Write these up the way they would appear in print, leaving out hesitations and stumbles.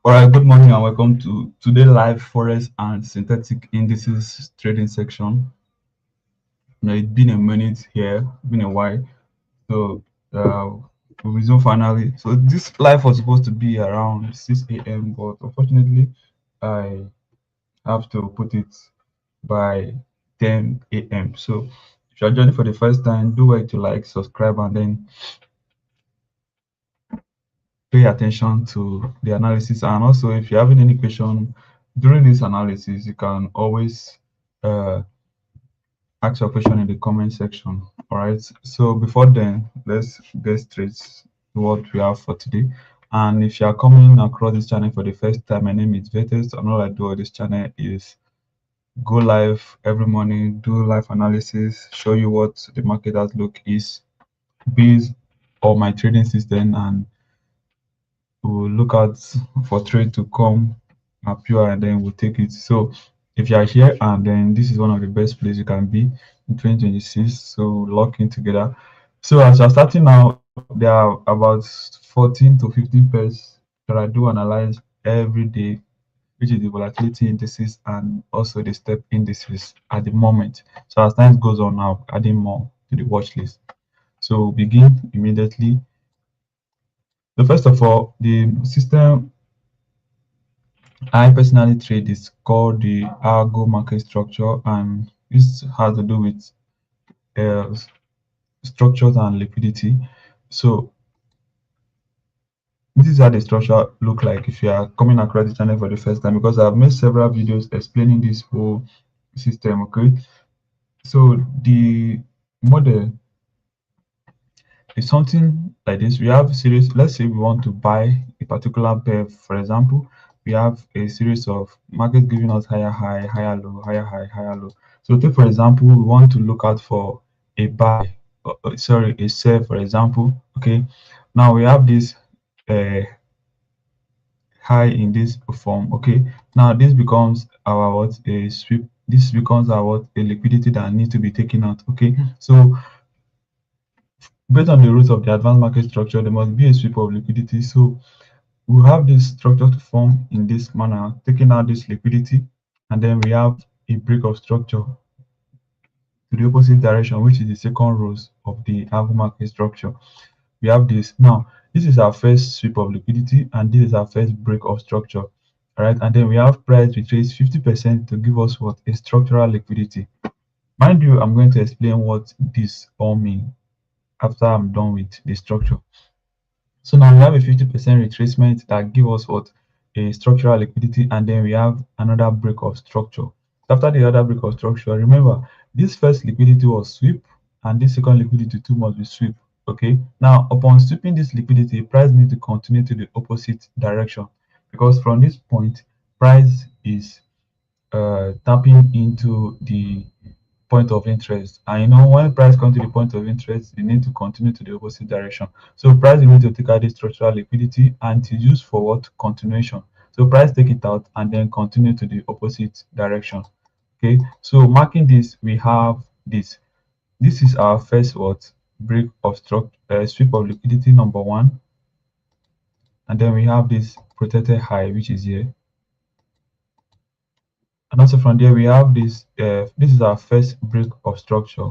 All right, good morning and welcome to today live Forex and Synthetic Indices trading section. It's been a minute here, been a while. So uh, we resume finally. So this live was supposed to be around 6 a.m., but unfortunately, I have to put it by 10 a.m. So if you're joining for the first time, do well to like, subscribe, and then pay attention to the analysis. And also, if you're having any question during this analysis, you can always uh, ask your question in the comment section. All right. So before then, let's get straight to what we have for today. And if you are coming across this channel for the first time, my name is Vetexx, and all I do on this channel is go live every morning, do live analysis, show you what the market outlook is based on my trading system, and we'll look out for trade to come appear and then we'll take it. So if you are here and then this is one of the best places you can be in 2026, so lock in together. So as you're starting now, there are about 14 to 15 pairs that I do analyze every day, which is the volatility indices and also the step indices at the moment. So as time goes on now, adding more to the watch list. So begin immediately. So first of all, the system I personally trade is called the algo market structure, and this has to do with uh, structures and liquidity. So this is how the structure look like if you are coming across the channel for the first time, because I've made several videos explaining this whole system. Okay, so the model is something like this. We have series. Let's say we want to buy a particular pair. For example, we have a series of market giving us higher high, higher low, higher high, higher low. So take for example, we want to look out for a buy, sorry, a sell, for example. Okay, now we have this uh, high in this form. Okay, now this becomes our what, a sweep. This becomes our what, a liquidity that needs to be taken out. Okay, so based on the rules of the advanced market structure, there must be a sweep of liquidity. So we have this structure to form in this manner, taking out this liquidity, and then we have a break of structure to the opposite direction, which is the second rows of the algo market structure. We have this. Now, this is our first sweep of liquidity, and this is our first break of structure. All right, and then we have price retrace 50% to give us what, a structural liquidity. Mind you, I'm going to explain what this all mean after I'm done with the structure. So now we have a 50% retracement that give us what, a structural liquidity, and then we have another break of structure. After the other break of structure, remember this first liquidity was sweep, and this second liquidity too must be sweep. Okay. Now upon sweeping this liquidity, price need to continue to the opposite direction, because from this point, price is tapping into the point of interest. And you know, when price comes to the point of interest, you need to continue to the opposite direction. So price you need to take out the structural liquidity and to use for what, continuation. So price take it out and then continue to the opposite direction. Okay. So marking this, we have this. This is our first what, break of structure, sweep of liquidity number one, and then we have this protected high, which is here. And also from there we have this. This is our first break of structure,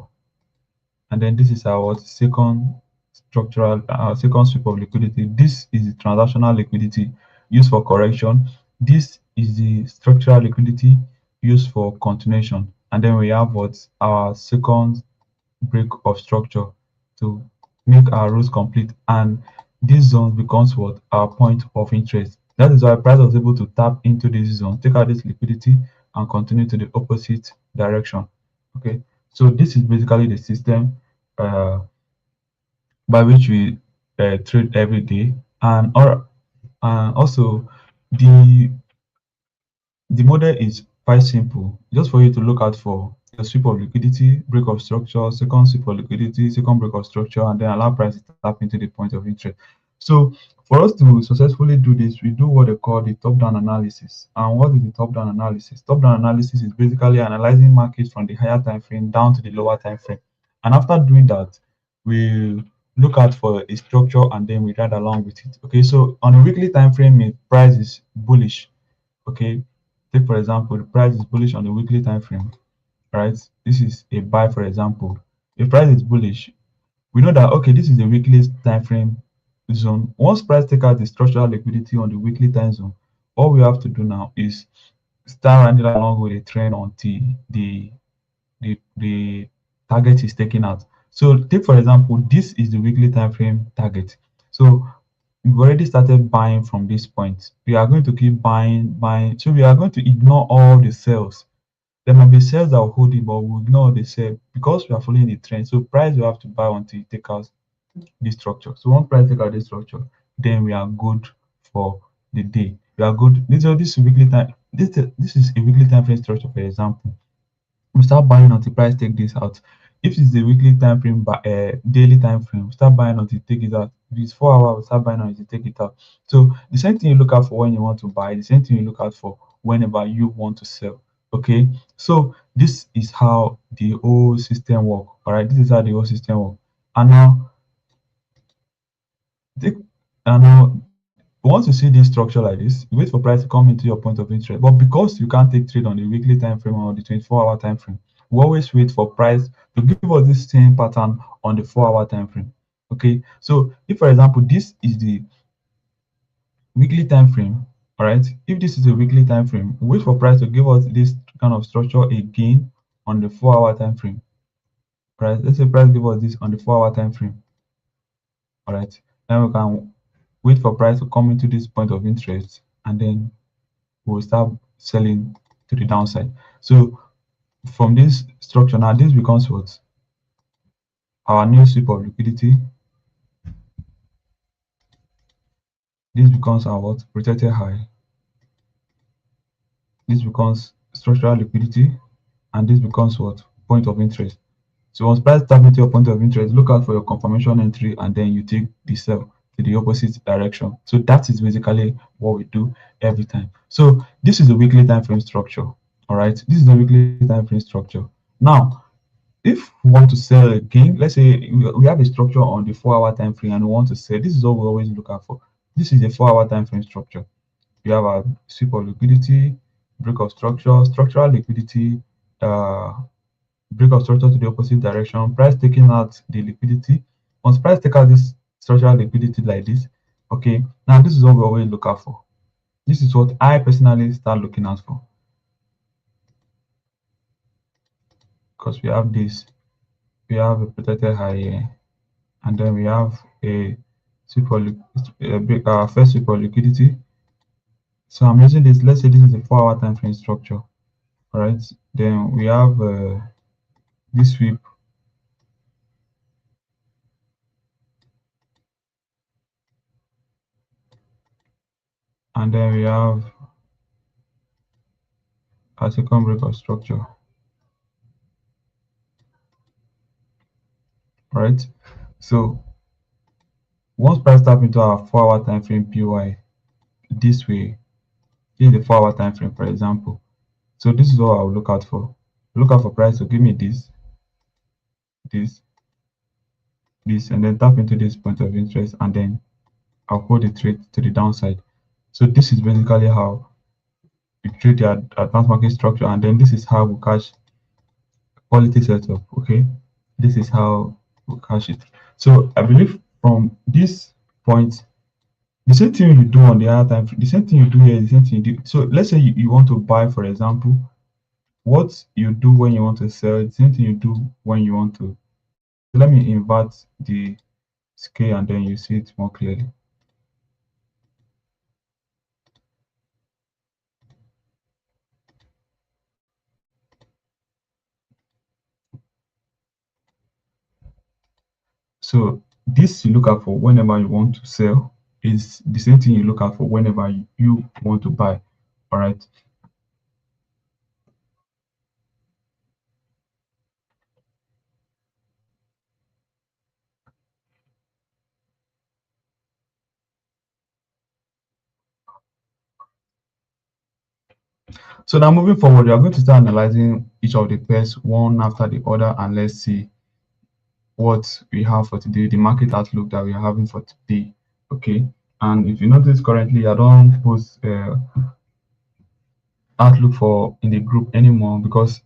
and then this is our second structural, second sweep of liquidity. This is the transactional liquidity used for correction. This is the structural liquidity used for continuation, and then we have what, our second break of structure to make our rules complete, and this zone becomes what, our point of interest. That is why price was able to tap into this zone, take out this liquidity, and continue to the opposite direction. Okay, so this is basically the system uh, by which we trade every day, and also the the model is quite simple. Just for you to look out for a sweep of liquidity, break of structure, second sweep of liquidity, second break of structure, and then allow price to tap into the point of interest. So for us to successfully do this, we do what they call the top-down analysis. And what is the top-down analysis? Top-down analysis is basically analyzing markets from the higher time frame down to the lower time frame. And after doing that, we look out for a structure and then we ride along with it. Okay, so on a weekly time frame, if price is bullish, okay, take for example, the price is bullish on the weekly time frame, right? This is a buy, for example. If price is bullish, we know that okay, this is the weekly time frame zone. Once price take out the structural liquidity on the weekly time zone, all we have to do now is start running along with the trend until the target is taken out. So take for example, this is the weekly time frame target. So we've already started buying from this point. We are going to keep buying, buying. So we are going to ignore all the sales. There might be sales that will hold it, but we'll ignore the sale because we are following the trend. So price you have to buy until you take out this structure. So once price take out this structure, then we are good for the day. We are good. This weekly time. This is a weekly time frame structure, for example. We start buying until price take this out. If it's a weekly time frame, but daily time frame, we start buying until take it out. If it's 4 hours, we start buying until take it out. So the same thing you look out for when you want to buy, the same thing you look out for whenever you want to sell. Okay, so this is how the whole system work. All right, this is how the whole system work. And now, take, and now once you see this structure like this, you wait for price to come into your point of interest. But because you can't take trade on the weekly time frame or the 24-hour time frame, we always wait for price to give us this same pattern on the 4-hour time frame. Okay, so if for example this is the weekly time frame, all right, if this is a weekly time frame, we wait for price to give us this kind of structure again on the 4-hour time frame. Right, let's say price give us this on the 4-hour time frame. All right, then we can wait for price to come into this point of interest and then we'll start selling to the downside. So from this structure now, this becomes what? Our new sweep of liquidity. This becomes our what? Protected high. This becomes structural liquidity, and this becomes what? Point of interest. So once price tap into your point of interest, look out for your confirmation entry and then you take the sell to the opposite direction. So that is basically what we do every time. So this is the weekly time frame structure. All right, this is the weekly time frame structure. Now, if we want to sell again, let's say we have a structure on the 4-hour time frame and we want to sell, this is what we always look out for. This is the 4-hour time frame structure. We have a sweep of liquidity, break of structure, structural liquidity, uh, break of structure to the opposite direction, price taking out the liquidity. Once price take out this structural liquidity like this, okay, now this is what we always look out for. This is what I personally start looking out for. Because we have this, we have a protected high here, and then we have a first sweep of liquidity. So I'm using this, let's say this is a 4-hour time frame structure. All right, then we have this sweep, and then we have a second break of structure. All right, so once price tap into our 4-hour time frame PY this way, this is the 4-hour time frame, for example. So this is what I'll look out for. Look out for price to give me this, this, this, and then tap into this point of interest, and then I'll hold the trade to the downside. So this is basically how we trade the advanced market structure, and then this is how we catch quality setup. Okay, this is how we catch it. So I believe from this point, the same thing you do on the other time, the same thing you do here, the same thing you do. So let's say you want to buy, for example, what you do when you want to sell, the same thing you do when you want to. Let me invert the scale and then you see it more clearly. So this you look out for whenever you want to sell is the same thing you look out for whenever you want to buy. All right. So now moving forward, we are going to start analyzing each of the pairs one after the other, and let's see what we have for today, the market outlook that we are having for today. Okay. And if you notice currently, I don't post outlook for in the group anymore because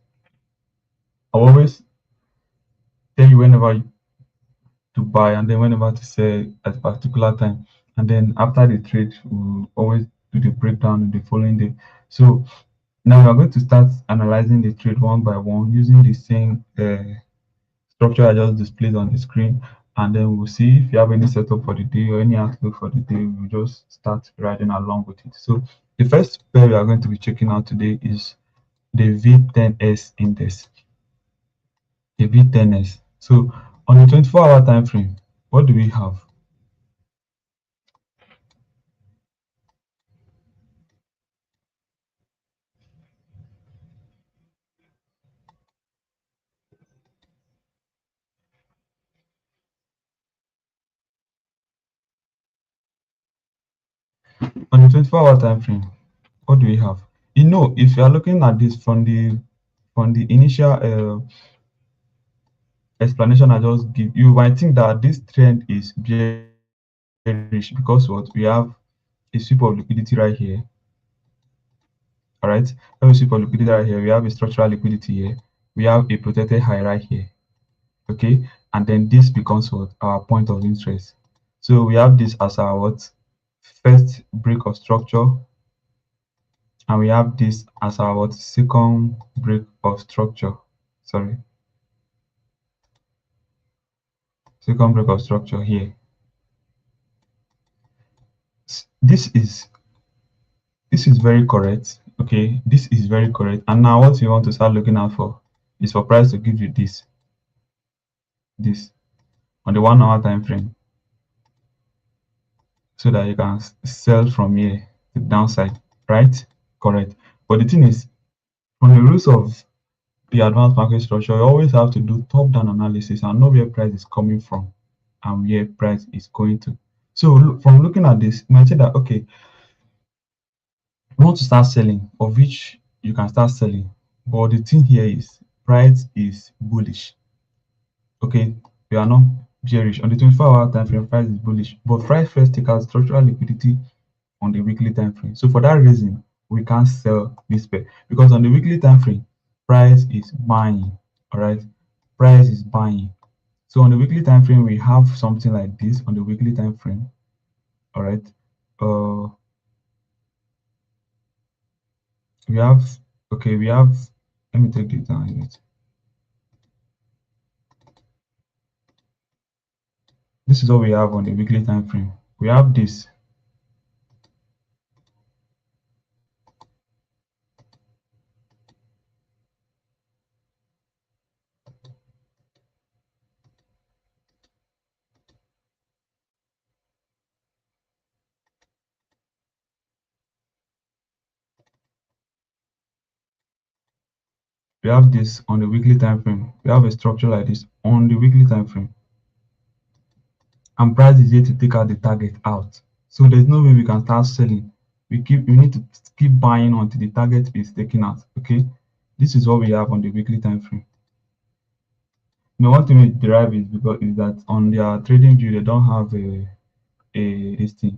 I always tell you whenever to buy and then whenever to sell at a particular time. And then after the trade, we'll always do the breakdown the following day. So now we're going to start analyzing the trade one by one using the same structure I just displayed on the screen. And then we'll see if you have any setup for the day or any outlook for the day. We'll just start riding along with it. So the first pair we are going to be checking out today is the V10S index. The V10S. So on the 24-hour time frame, what do we have? On the 24-hour time frame, what do we have? You know, if you are looking at this from the initial explanation I just give, you might think that this trend is bearish because what we have a sweep of liquidity right here. All right, when we sweep of liquidity right here, we have a structural liquidity here. We have a protected high right here. Okay, and then this becomes what our point of interest. So we have this as our what first break of structure, and we have this as our what second break of structure. Sorry, second break of structure here. This is very correct. Okay, this is very correct. And now what you want to start looking out for is for price to give you this on the 1 hour time frame, so that you can sell from here to the downside, right? Correct. But the thing is, from the rules of the advanced market structure, you always have to do top-down analysis and know where price is coming from and where price is going to. So from looking at this, you might say that okay, you want to start selling, of which you can start selling. But the thing here is price is bullish. Okay, we are not bearish. On the 24-hour time frame, price is bullish. But price first take out structural liquidity on the weekly time frame. So for that reason, we can't sell this pair because on the weekly time frame, price is buying. All right, price is buying. So on the weekly time frame, we have something like this on the weekly time frame. All right, uh, we have okay, we have. Let me take this down a bit. This is what we have on the weekly time frame. We have this. We have this on the weekly time frame. We have a structure like this on the weekly time frame, and price is here to take out the target out. So there's no way we can start selling. We need to keep buying until the target is taken out. Okay, this is what we have on the weekly time frame. Now, one thing with Deriv is because is that on their trading view they don't have a this thing.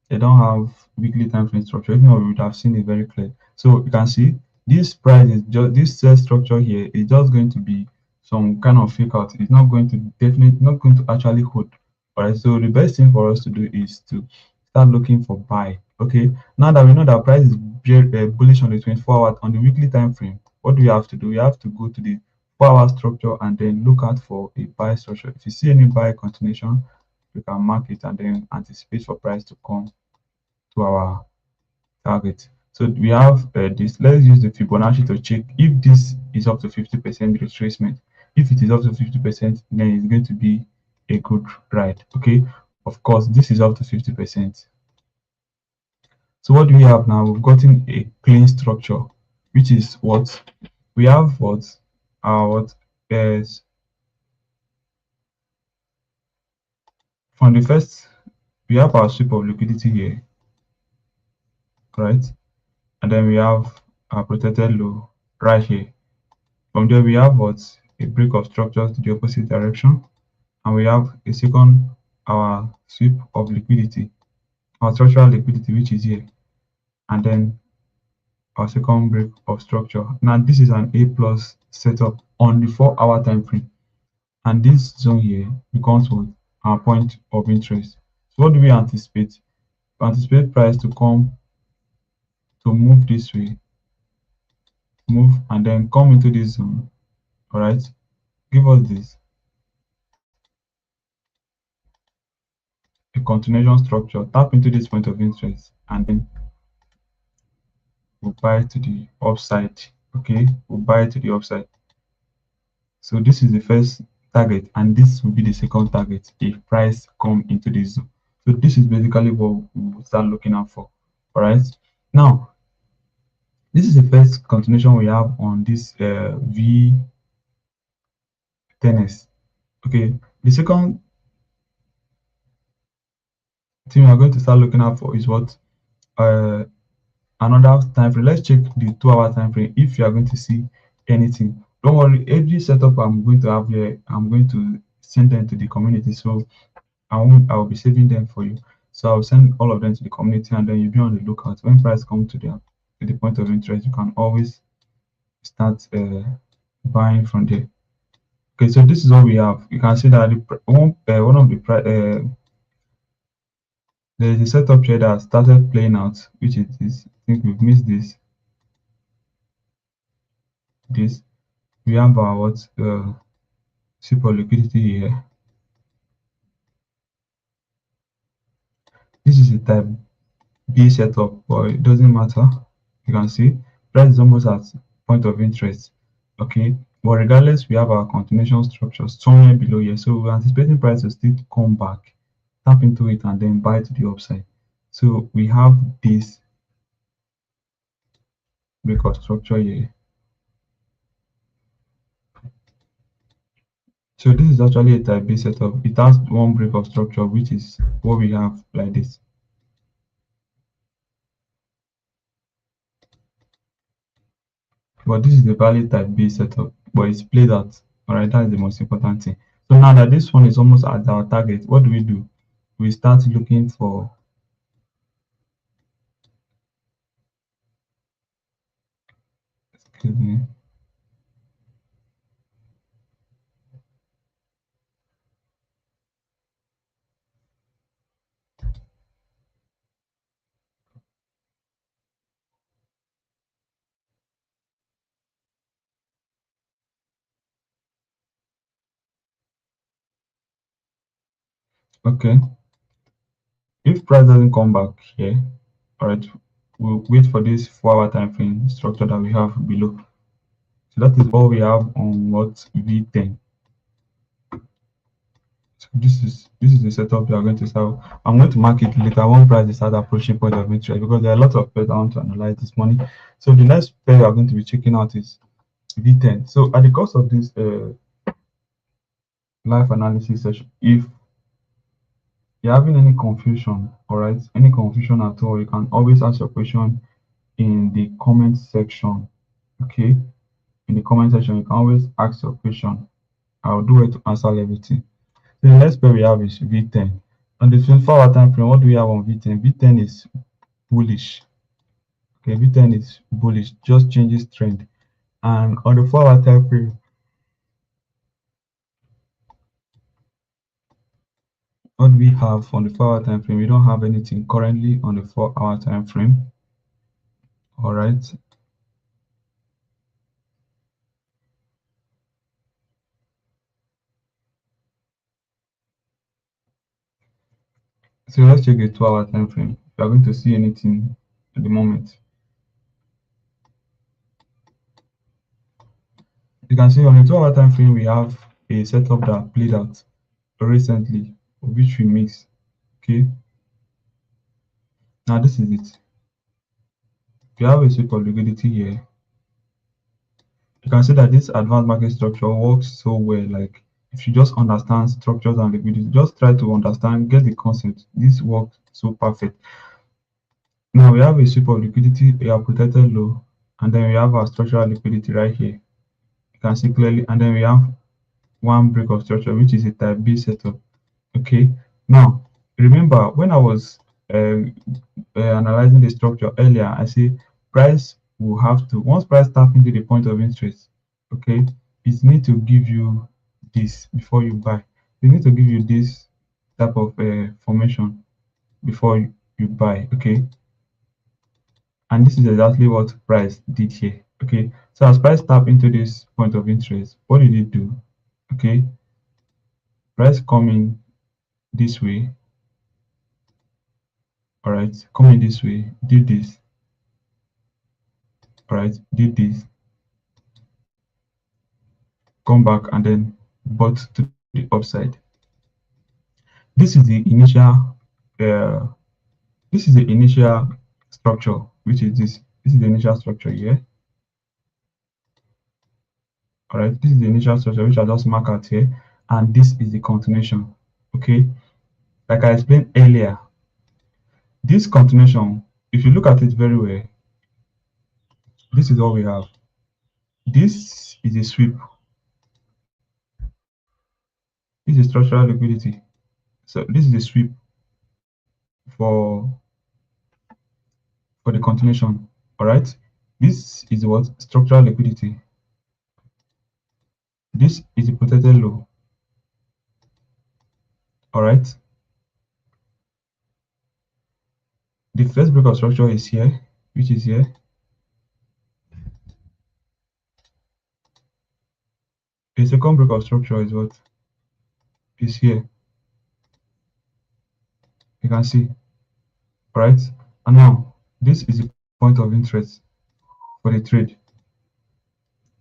They don't have weekly time frame structure. If not, we would have seen it very clear. So you can see this price is just this sell structure here is just going to be some kind of fake out. It's not going to definitely not going to actually hold. All right. So the best thing for us to do is to start looking for buy. Okay. Now that we know that price is bullish on the 24-hour on the weekly time frame, what do we have to do? We have to go to the 4-hour structure and then look out for a buy structure. If you see any buy continuation, you can mark it and then anticipate for price to come to our target. So we have this. Let's use the Fibonacci to check if this is up to 50% retracement. If it is up to 50%, then it's going to be a good ride. Okay. Of course, this is up to 50%. So what do we have now? We've gotten a clean structure, which is what we have. What is from the first, we have our sweep of liquidity here, right? And then we have our protected low right here. From there, we have what a break of structures to the opposite direction. and we have a second, our sweep of liquidity, our structural liquidity, which is here, and then our second break of structure. Now this is an A plus setup on the 4 hour time frame, and this zone here becomes what, our point of interest. So what do we anticipate? We anticipate price to come, to move this way, move, and then come into this zone. All right, give us this, a continuation structure, tap into this point of interest, and then we'll buy to the upside. Okay, we'll buy to the upside. So this is the first target, and this will be the second target if price come into this zone. So this is basically what we will start looking out for. All right, now this is the first continuation we have on this V10s. Okay, the second thing we are going to start looking out for is what, uh another time frame. Let's check the 2 hour time frame if you are going to see anything. Don't worry, every setup I'm going to have here, I'm going to send them to the community, so I will be saving them for you. So I'll send all of them to the community, and then you'll be on the lookout. When price come to the point of interest, you can always start buying from there. Okay, so this is what we have. You can see that one of the there is a setup here that started playing out, which is this. I think we've missed this. We have our what, super liquidity here. This is a type B setup, but it doesn't matter. You can see price is almost at point of interest. Okay, but regardless, we have our continuation structure somewhere below here. So we're anticipating price to still come back, tap into it, and then buy to the upside. So we have this break of structure here. So this is actually a type B setup. It has one break of structure, which is what we have like this. But this is the valid type B setup, but it's played out. Alright, that is the most important thing. So now that this one is almost at our target, what do? We start looking for, excuse me. Okay. If price doesn't come back here, alright, we'll wait for this 4 hour time frame structure that we have below. So that is all we have on what, V10. So this is the setup we are going to start. I'm going to mark it later when price start approaching point of interest, because there are a lot of pairs I want to analyze this morning. So the next pair we are going to be checking out is V10. So at the course of this live analysis session, if you're having any confusion, all right, any confusion at all, you can always ask your question in the comment section. Okay, in the comment section, you can always ask your question. I'll do it to answer everything. So the next pair we have is V10. On the 24-hour time frame, what do we have on V10? V10 is bullish. Okay, V10 is bullish, just changes trend. And on the 4 hour time frame, what do we have on the 4 hour time frame? We don't have anything currently on the 4 hour time frame. All right. So let's check the 2 hour time frame. If you are going to see anything at the moment, you can see on the 2 hour time frame we have a setup that played out recently, which we mix. Okay, now this is it. If you have a sweep of liquidity here, you can see that this advanced market structure works so well. Like, if you just understand structures and liquidity, just try to understand, get the concept. This works so perfect. Now we have a sweep of liquidity, we have protected low, and then we have our structural liquidity right here. You can see clearly, and then we have one break of structure, which is a type B setup. Okay. Now, remember when I was analyzing the structure earlier, I say price will have to, once price tap into the point of interest, okay, it need to give you this before you buy. It need to give you this type of formation before you buy. Okay. And this is exactly what price did here. Okay. So as price tap into this point of interest, what did it do? Okay. Price coming this way. All right. Coming this way. Did this. All right. Did this. Come back and then bought to the upside. This is the initial uh, this is the initial structure, which is this. This is the initial structure here. All right. This is the initial structure which I just mark out here, and this is the continuation. Okay. Like I explained earlier, this continuation, if you look at it very well, this is what we have. This is a sweep. This is structural liquidity. So this is a sweep for the continuation. All right. This is what structural liquidity. This is a protected low. All right. The first break of structure is here, which is here. The second break of structure is what is here. You can see. All right. And now this is the point of interest for the trade.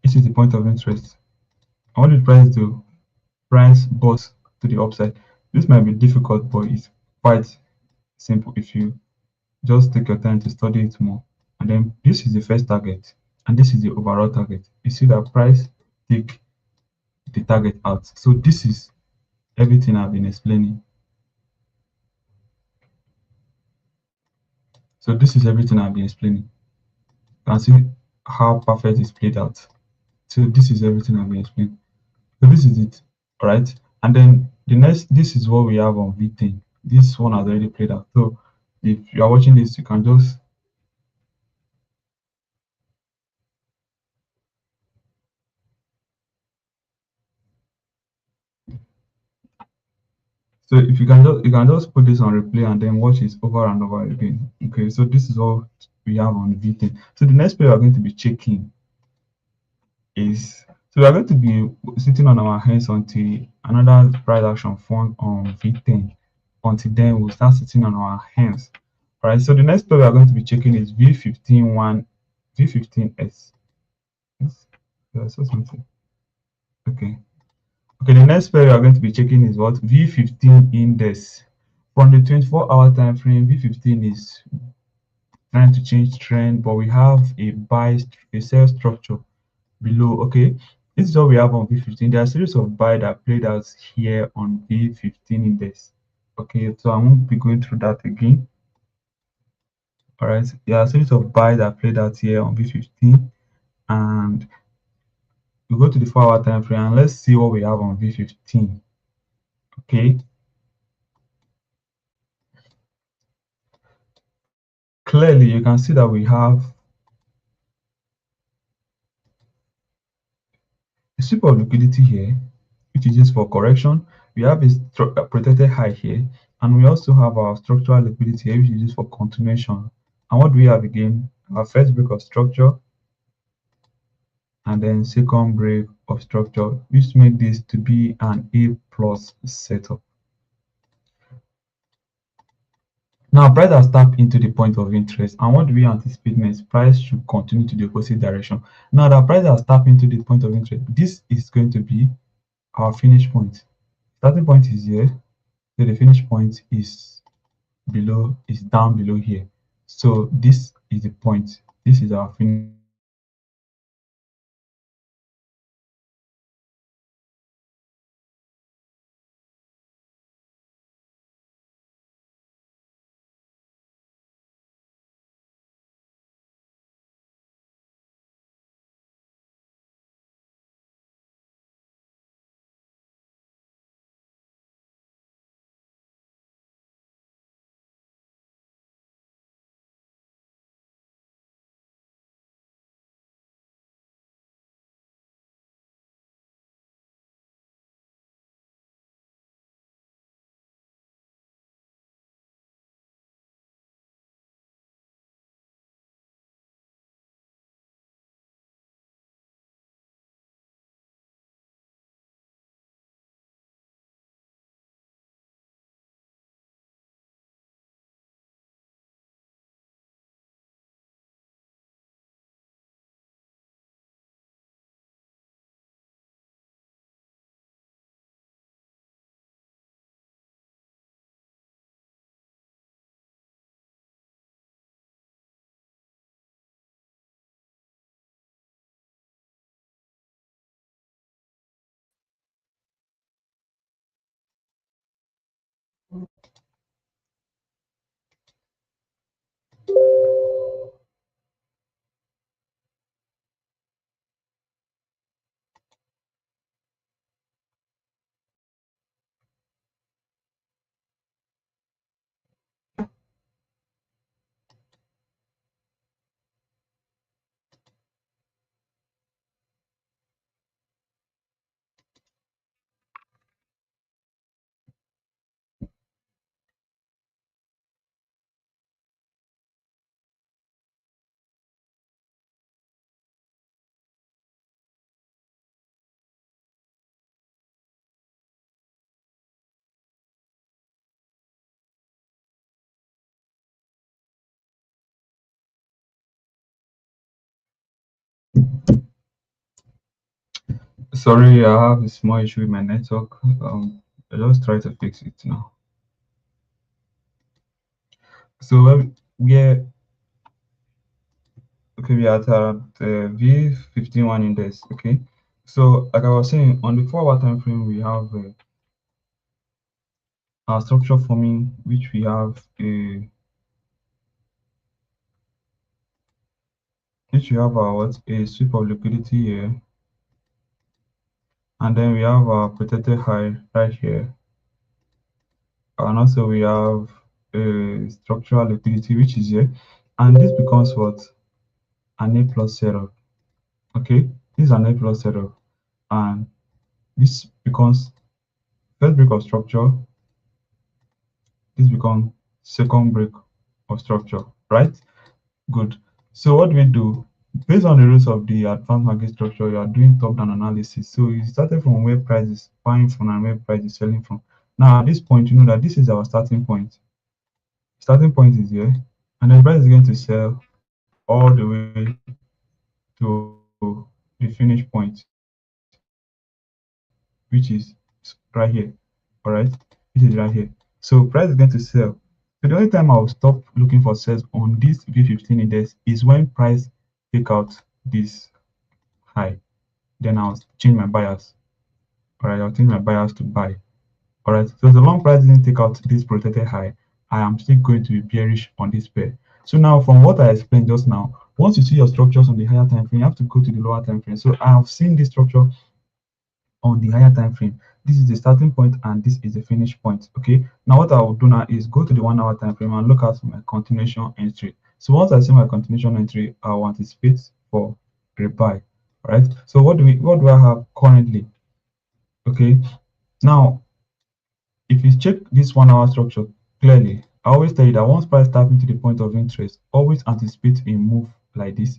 This is the point of interest. And what did price do? Price bought to the upside. This might be difficult, but it's quite simple if you just take your time to study it more. And then this is the first target, and this is the overall target. You see that price take the target out. So this is everything I've been explaining. So this is everything I've been explaining. You can see how perfect it's played out. So this is everything I've been explaining. So this is it. All right. And then the next, this is what we have on V10. This one has already played out. So if you are watching this, you can just so if you can just put this on replay and then watch it over and over again. Okay, so this is all we have on V10. So the next play we are going to be checking is, so we are going to be sitting on our hands until another price action form on V10. Until then, we'll start sitting on our hands. All right. So the next play we are going to be checking is V15S. Yes, I saw something. Okay. Okay. The next play we are going to be checking is what V15 index. From the 24-hour time frame, V15 is trying to change trend, but we have a sell structure below. Okay, this is what we have on V15. There are a series of buy that played out here on V15 index. Okay, so I won't be going through that again. All right, there are a series of buy that played out here on V15, and we go to the 4-hour time frame and let's see what we have on V15. Okay, clearly you can see that we have a sweep of liquidity here, which is used for correction. We have a protected high here, and we also have our structural liquidity here, which is used for continuation. And what do we have again? Our first break of structure, and then second break of structure, which make this to be an A plus setup. Now, price has tapped into the point of interest, and what do we anticipate next? Price should continue to the opposite direction. Now that price has tapped into the point of interest, this is going to be our finish point. Starting point is here, so the finish point is below, is down below here. So this is the point. This is our finish Sorry, I have a small issue with my network. I just try to fix it now. So we're okay. We are at V51 index. Okay. So like I was saying, on the 4 hour time frame, we have our structure forming, which we have our what a sweep of liquidity here, and then we have our protected high right here, and also we have a structural liquidity which is here, and this becomes what an A plus setup. Okay, this is an A plus setup, and this becomes first break of structure. This becomes second break of structure, right? Good. So what do we do? Based on the rules of the advanced market structure, you are doing top-down analysis. So you started from where price is buying from and where price is selling from. Now at this point, you know that this is our starting point. Starting point is here, and then price is going to sell all the way to the finish point, which is right here. All right, which is right here. So price is going to sell. So the only time I'll stop looking for sales on this V15 index is when price take out this high. Then I'll change my bias. All right, I'll change my bias to buy. All right, so the long price didn't take out this protected high, I am still going to be bearish on this pair. So now, from what I explained just now, once you see your structures on the higher time frame, you have to go to the lower time frame. So I have seen this structure on the higher time frame. This is the starting point and this is the finish point. Okay, now what I will do now is go to the 1 hour time frame and look at my continuation entry. So once I see my continuation entry, I will anticipate for a buy. All right, so what do I have currently? Okay, now if you check this 1 hour structure clearly, I always tell you that once price tap into the point of interest, always anticipate a move like this.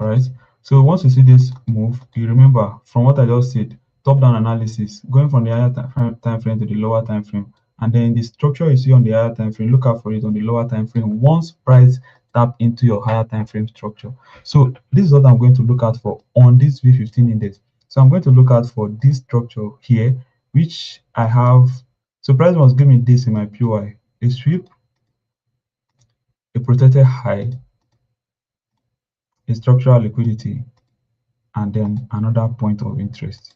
All right. So once you see this move, you remember from what I just said, top-down analysis, going from the higher time frame to the lower time frame, and then the structure you see on the higher time frame, look out for it on the lower time frame. Once price tap into your higher time frame structure, so this is what I'm going to look out for on this V15 index. So I'm going to look out for this structure here, which I have. So price must give me this in my PY: a sweep, a protected high, a structural liquidity, and then another point of interest.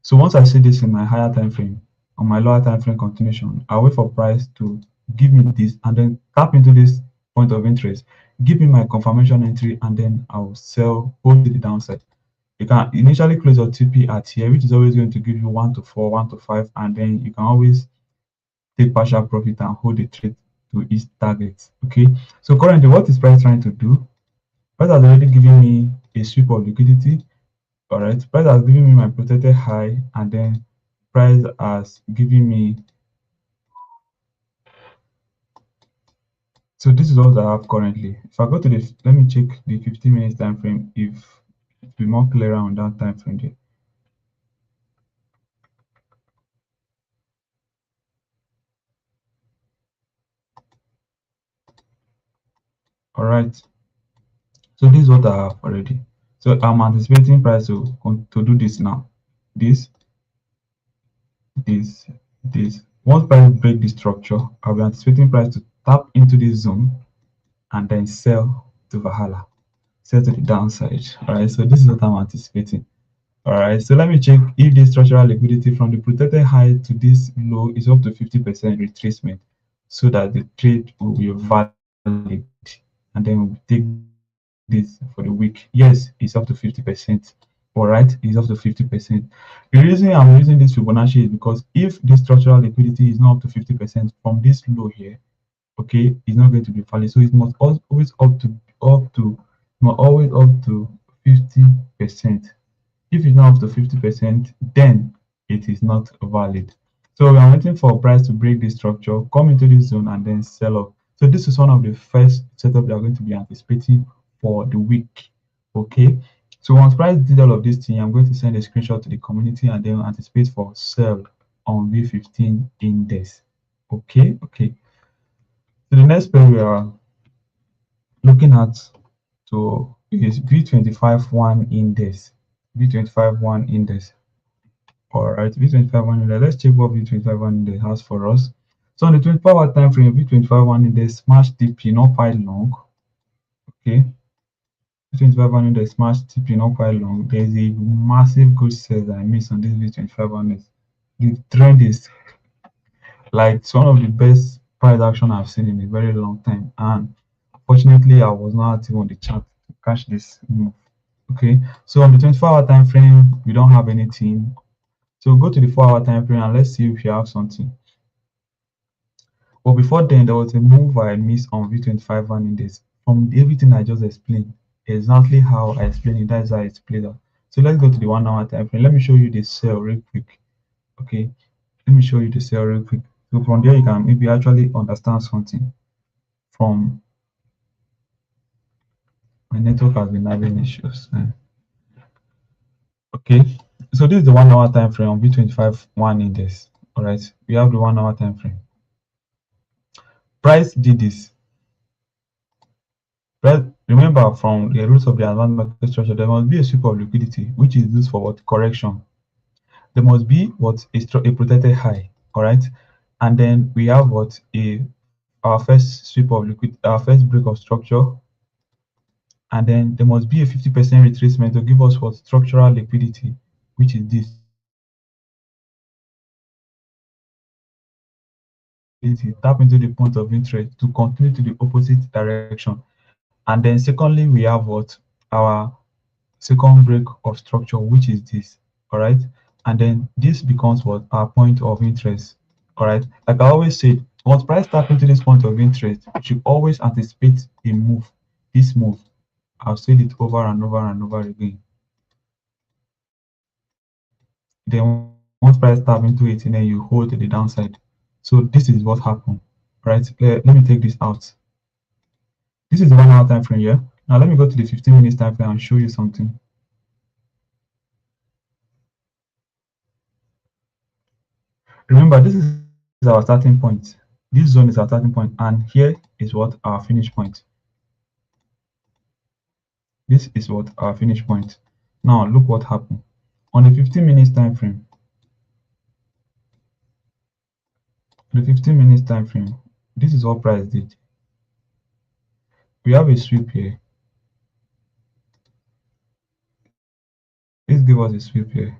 So once I see this in my higher time frame, on my lower time frame continuation, I wait for price to give me this and then tap into this point of interest, give me my confirmation entry, and then I'll sell hold to the downside. You can initially close your TP at here, which is always going to give you 1 to 4, 1 to 5, and then you can always take partial profit and hold the trade to its target. Okay. So currently, what is price trying to do? Price has already given me a sweep of liquidity. All right, price has given me my protected high, and then price has given me. So this is what I have currently. If I go to the, let me check the 15 minutes time frame if it will be more clearer on that time frame there. All right, so this is what I have already. So I'm anticipating price to do this now. This, this, this. Once price break the structure, I'll be anticipating price to tap into this zone and then sell to Valhalla. sell to the downside. All right, so this is what I'm anticipating. All right, so let me check if the structural liquidity from the protected high to this low is up to 50% retracement, so that the trade will be valid, and then we'll take this for the week. Yes, it's up to 50%. All right, it's up to 50%. The reason I'm using this Fibonacci is because if this structural liquidity is not up to 50% from this low here, okay, it's not going to be valid. So it must always always up to 50%. If it's not up to 50%, then it is not valid. So we are waiting for price to break this structure, come into this zone, and then sell off. So this is one of the first setup we are going to be anticipating for the week. Okay. So once price did all of this thing, I'm going to send a screenshot to the community and then anticipate for sell on V15 index. Okay. Okay. So the next pair we are looking at is V25-1 index. V25-1 index. All right, V25-1 index. Let's check what V25-1 index has for us. So on the 24-hour time frame, V25-1 index smashed TP, not quite long. Okay, V25-1 index smashed TP, not quite long. There's a massive good sell that I missed on this V25-1 index. The trend is like it's one of the best price action I've seen in a very long time, and fortunately, I was not active on the chart to catch this move. Okay, so on the 24-hour time frame, we don't have anything. So go to the 4-hour time frame and let's see if you have something. But before then, there was a move I missed on V25-1 index. From everything I just explained, exactly how I explained it, that's how it's played out. So let's go to the 1-hour time frame. Let me show you the sell real quick. Okay, let me show you the sell real quick. So from there, you can maybe actually understand something. From my network has been having issues. Okay, so this is the 1-hour time frame on V25-1 index. All right, we have the 1-hour time frame. Price did this. Price, remember, from the rules of the advanced market structure, there must be a sweep of liquidity, which is used for what? Correction. There must be what? A protected high. All right, and then we have what? Our first sweep of liquid, our first break of structure, and then there must be a 50% retracement to give us what? Structural liquidity, which is this. Tap into the point of interest to continue to the opposite direction. And then secondly, we have what? Our second break of structure, which is this. All right, and then this becomes what? Our point of interest. All right, like I always say, once price tap into this point of interest, you should always anticipate a move. This move, I've said it over and over and over again. Then once price tap into it, and then you hold to the downside. So this is what happened. Right, let me take this out. This is the 1-hour time frame here. Now let me go to the 15 minutes time frame and show you something. Remember, this is our starting point. This zone is our starting point, and here is what our finish point. This is what our finish point. Now look what happened on the 15 minutes time frame. The 15 minutes time frame. This is what price did. We have a sweep here. Let's give us a sweep here.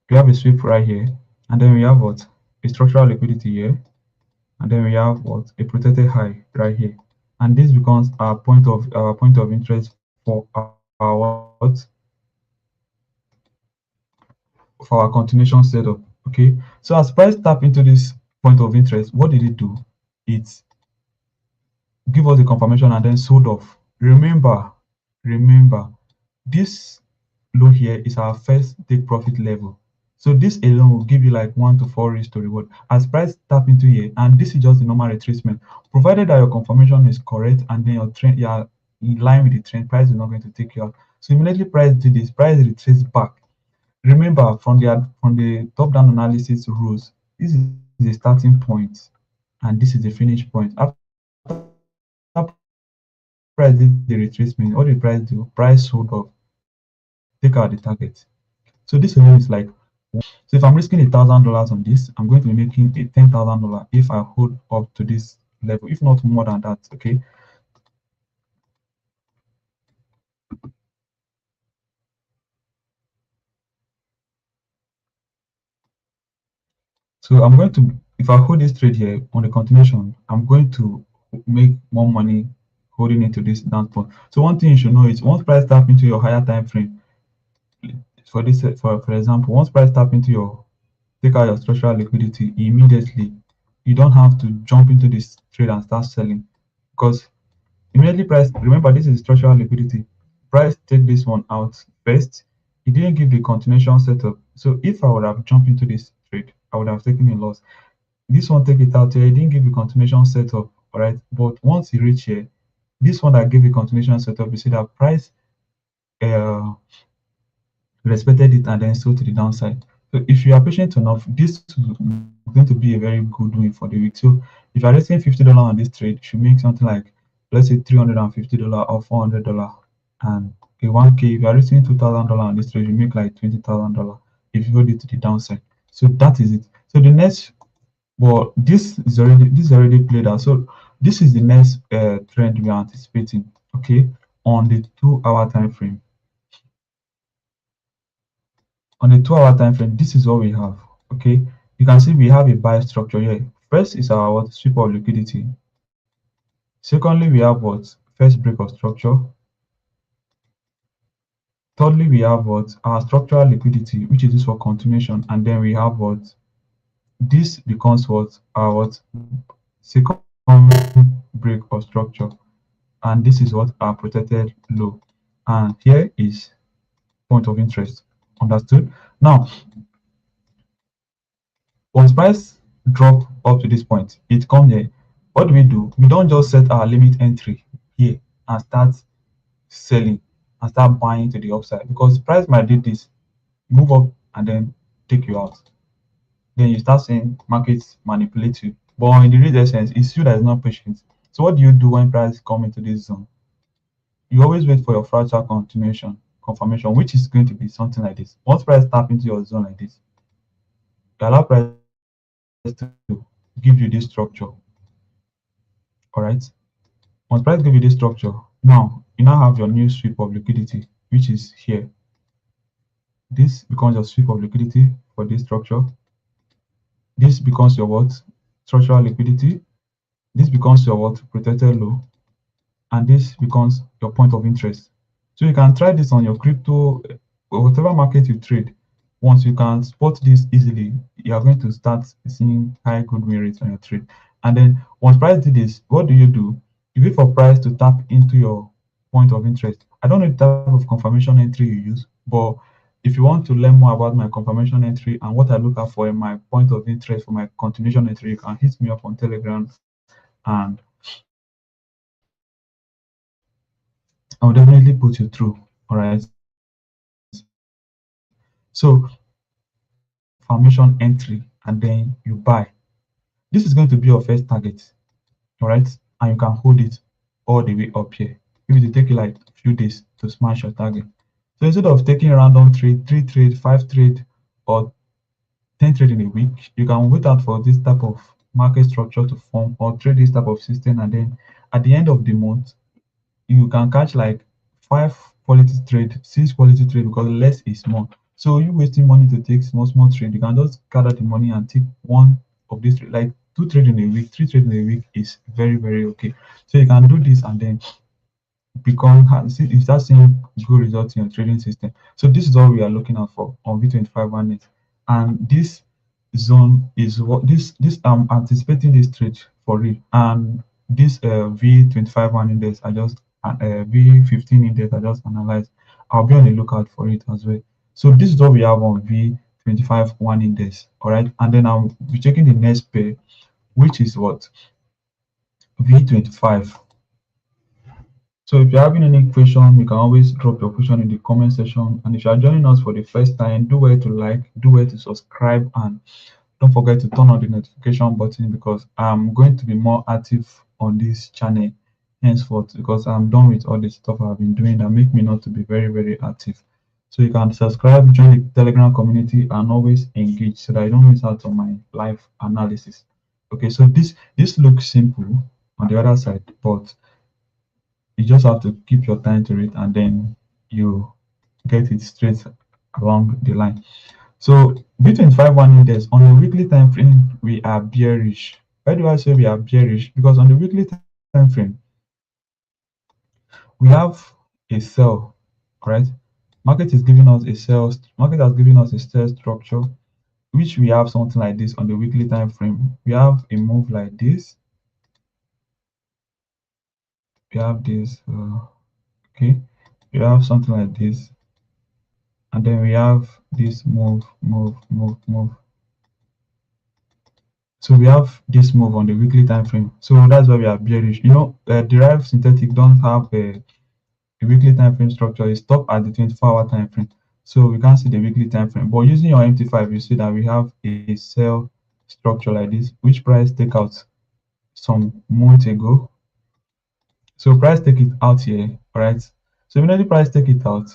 We have a sweep right here, and then we have what? A structural liquidity here, and then we have what? A protected high right here, and this becomes our point of interest for our what? For our continuation setup. Okay, so as price tap into this point of interest, what did it do? It give us a confirmation and then sold off. Remember, this low here is our first take profit level. So this alone will give you like 1 to 4 risk to reward. As price tap into here, and this is just the normal retracement, provided that your confirmation is correct and then your trend, you are in line with the trend, price is not going to take you out. So immediately price did this, price retrace back. Remember, from the top-down analysis rules, this is the starting point, and this is the finish point. After price did the retracement, what did price do? Price sold off, take out the target. So this alone is like So if I'm risking $1,000 on this, I'm going to be making a $10,000 if I hold up to this level, if not more than that. Okay. So I'm going to, if I hold this trade here on the continuation, I'm going to make more money holding into this down point. So one thing you should know is once price tap into your higher time frame, for this, for example, once price tap into your take out your structural liquidity immediately, you don't have to jump into this trade and start selling because immediately price. Remember, this is structural liquidity. Price take this one out first. It didn't give the continuation setup. So if I would have jumped into this trade, I would have taken a loss. This one take it out here. It didn't give the continuation setup, all right. But once you reach here, this one that gave the continuation setup, you see that price uh, respected it and then sold to the downside. So if you are patient enough, this is going to be a very good win for the week. So if you are risking $50 on this trade, you should make something like, let's say, $350 or $400, and a 1K. If you are risking $2,000 on this trade, you make like $20,000 if you hold it to the downside. So that is it. So the next, well, this is already played out. So this is the next trend we are anticipating. Okay, on the 2 hour time frame. On a 2 hour time frame, this is what we have. Okay, you can see we have a buy structure here. First is our what sweep of liquidity. Secondly, we have what first break of structure. Thirdly, we have what our structural liquidity, which is this for continuation, and then we have what this becomes what our what second break of structure, and this is what our protected low, and here is point of interest. Understood? Now, once price drop up to this point, it come here. What do? We don't just set our limit entry here and start selling and start buying to the upside because price might do this, move up and then take you out. Then you start seeing markets manipulate you. But in the real essence, it's you that is not patient. So what do you do when price come into this zone? You always wait for your fractal continuation confirmation, which is going to be something like this. Once price tap into your zone like this, you allow price to give you this structure. All right. Once price give you this structure, now you now have your new sweep of liquidity, which is here. This becomes your sweep of liquidity for this structure. This becomes your what? Structural liquidity. This becomes your what? Protected low. And this becomes your point of interest. So you can try this on your crypto, whatever market you trade. Once you can spot this easily, you are going to start seeing high good win rates on your trade. And then once price did this, what do? You wait for price to tap into your point of interest. I don't know the type of confirmation entry you use, but if you want to learn more about my confirmation entry and what I look out for in my point of interest for my continuation entry, you can hit me up on Telegram and I'll definitely put you through. All right. So confirmation entry and then you buy. This is going to be your first target. All right. And you can hold it all the way up here. It will take you like a few days to smash your target. So instead of taking a random trade, 3 trade, 5 trade, or 10 trade in a week, you can wait out for this type of market structure to form or trade this type of system. And then at the end of the month, you can catch like 5 quality trade, 6 quality trade because less is more. So you wasting money to take small trade, you can just gather the money and take one of these like 2 trade in a week, 3 trade in a week is very okay. So you can do this and then you start seeing good results in your trading system. So this is all we are looking out for on V25 and this zone is what this I'm anticipating this trade for real, and this V25 index I just V15 index I just analyzed. I'll be on the lookout for it as well. So this is what we have on V25 index. All right, and then I'll be checking the next pair, which is what V25. So if you're having any question, you can always drop your question in the comment section. And if you are joining us for the first time, do well to like, do well to subscribe, and don't forget to turn on the notification button because I'm going to be more active on this channel henceforth because I'm done with all the stuff I've been doing that make me not to be very active. So you can subscribe, join the Telegram community, and always engage so that you don't miss out on my live analysis. Okay, so this looks simple on the other side, but you just have to keep your time to it, and then you get it straight along the line. So B25 index on the weekly time frame, we are bearish. Why do I say we are bearish? Because on the weekly time frame, we have a sell, right? Market is giving us a sell. Market has given us a sell structure, which we have something like this on the weekly time frame. We have a move like this. We have this. Okay, we have something like this, and then we have this move, move, move, move. So we have this move on the weekly time frame. So that's why we are bearish. Deriv Synthetic don't have a weekly time frame structure. It stop at the 24-hour time frame. So we can't see the weekly time frame. But using your MT5, you see that we have a sell structure like this, which price take out some months ago. So price take it out here, right? So immediately price take it out,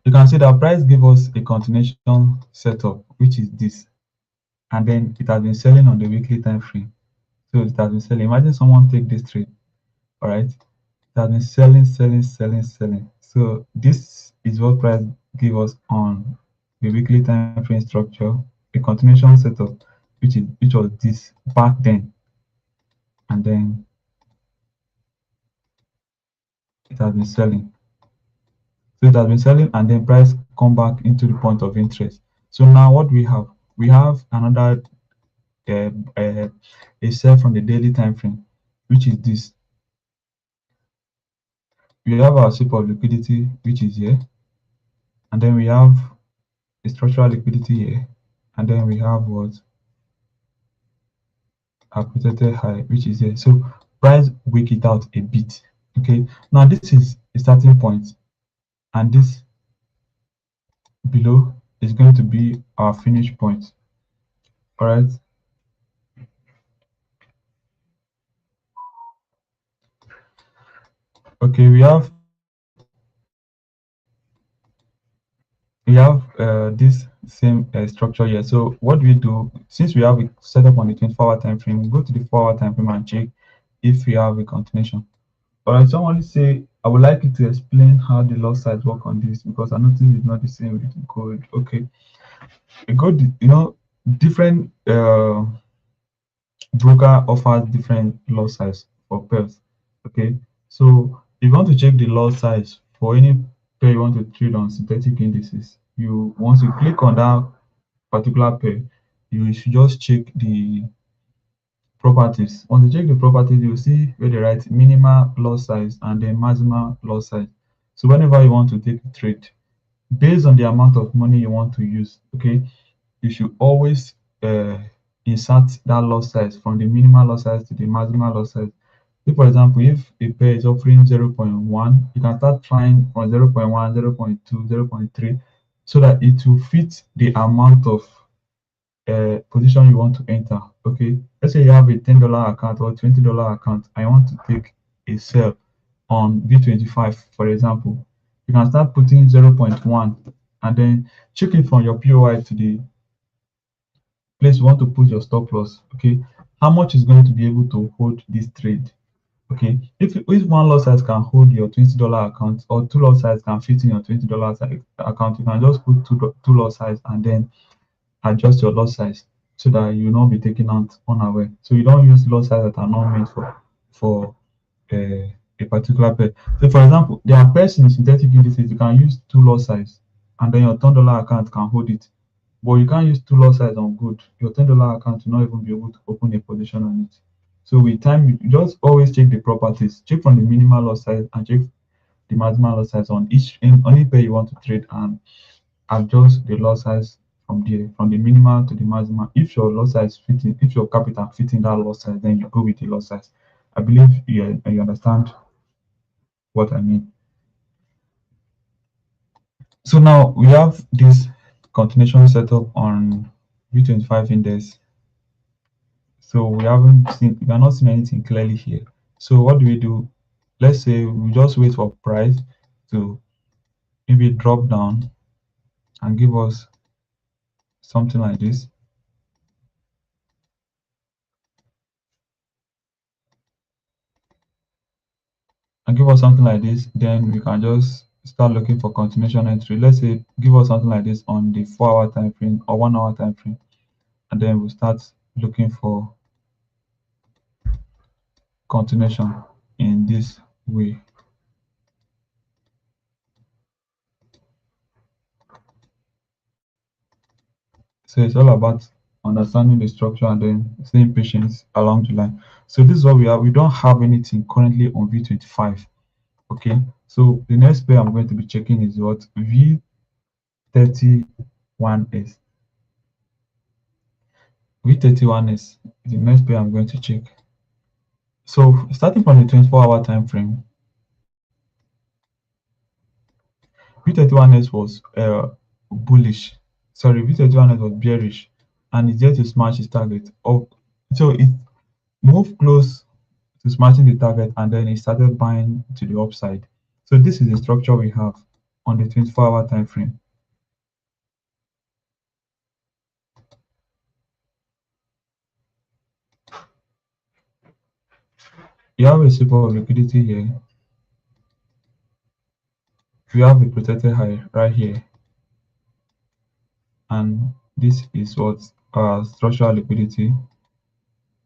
you can see that price give us a continuation setup, which is this, and then it has been selling on the weekly time frame. So it has been selling. Imagine someone take this trade, all right? It has been selling, selling, selling, selling. So this is what price give us on the weekly time frame structure, a continuation setup, which was this back then, and then it has been selling. So it has been selling, and then price come back into the point of interest. So now what we have? We have another uh, uh, a sell from the daily time frame, which is this. We have our sweep of liquidity, which is here, and then we have a structural liquidity here, and then we have what our protected high, which is here. So price wake it out a bit. Okay, now this is a starting point, and this below is going to be our finish point. All right. Okay, we have this same structure here. So what do we do? Since we have it set up on the 24-hour time frame, we go to the 4-hour time frame and check if we have a continuation. All right, someone say, I would like you to explain how the lot size work on this, because I noticed it's not the same with gold. Okay, a gold, different broker offers different lot size for pairs. Okay, so if you want to check the lot size for any pair you want to trade on synthetic indices, you once you click on that particular pair, you should just check the properties. Once you check the properties, you'll see where they write minimal lot size and then maximal lot size. So whenever you want to take a trade, based on the amount of money you want to use, okay, you should always insert that lot size from the minimal lot size to the maximal lot size. If, for example, if a pair is offering 0.1, you can start trying from 0.1, 0.2, 0.3, so that it will fit the amount of position you want to enter. Okay, let's say you have a $10 account or $20 account. I want to take a sell on B25, for example. You can start putting 0.1 and then check it from your POI to the place you want to put your stop loss. Okay, how much is going to be able to hold this trade? Okay, if one lot size can hold your $20 account, or two lot size can fit in your $20 account, you can just put two lot size and then adjust your lot size so that you will not be taken out unaware. So you don't use lot size that are not meant for a particular pair. So for example, there are pairs in synthetic indices you can use two lot size, and then your $10 account can hold it. But you can't use two lot size on good. Your $10 account will not even be able to open a position on it. So with time, you just always check the properties. Check from the minimal lot size and check the maximal lot size on any pair you want to trade, and adjust the lot size from there, from the minimal to the maximum. If your lot size fitting, if your capital fitting that lot size, then you go with the lot size. I believe you understand what I mean. So now we have this continuation setup on V25 index. So we are not seeing anything clearly here. So what do we do? Let's say we just wait for price to maybe drop down and give us something like this, then we can just start looking for continuation entry. Let's say give us something like this on the 4-hour time frame or 1-hour time frame, and then we'll start looking for continuation in this way. So it's all about understanding the structure and then staying patient along the line. So this is what we have. We don't have anything currently on V25. Okay. So the next pair I'm going to be checking is what? V31S. V31S is the next pair I'm going to check. So starting from the 24-hour time frame, V31S was bullish. Sorry, V31S was bearish, and it's yet to smash its target. Oh, so it moved close to smashing the target, and then it started buying to the upside. So this is the structure we have on the 24-hour time frame. You have a super liquidity here. We have a protected high right here, and this is what our structural liquidity.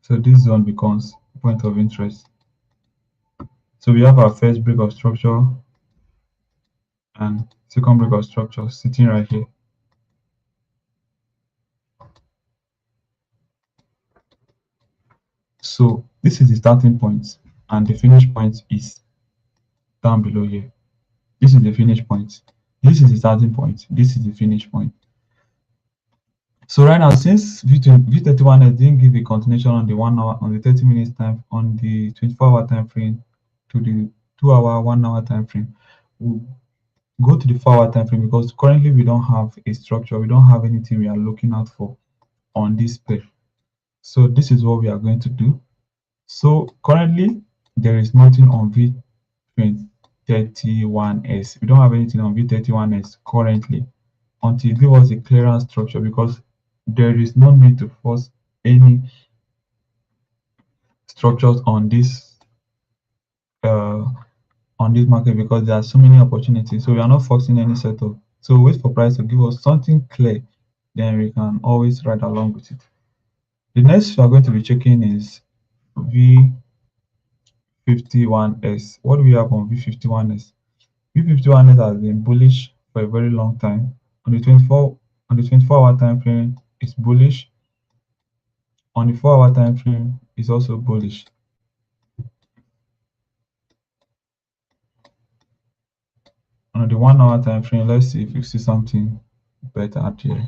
So this zone becomes point of interest. So we have our first break of structure and second break of structure sitting right here. So this is the starting point, and the finish point is down below here. This is the finish point. This is the starting point. This is the finish point. So right now, since V31 didn't give a continuation on the 1 hour, on the 30 minutes time, on the 24-hour time frame to the 2-hour, 1 hour time frame, we'll go to the 4-hour time frame because currently we don't have a structure. We don't have anything we are looking out for on this pair. So this is what we are going to do. So currently there is nothing on V31S. We don't have anything on V31S currently until it gives us a clearance structure, because there is no need to force any structures on this market because there are so many opportunities. So we are not forcing any setup. So wait for price to give us something clear, then we can always ride along with it. The next we are going to be checking is V51S. What do we have on V51S? V51S has been bullish for a very long time. On the 24-hour time frame, it's bullish. On the 4-hour time frame, it's also bullish. On the 1 hour time frame, let's see if you see something better out here.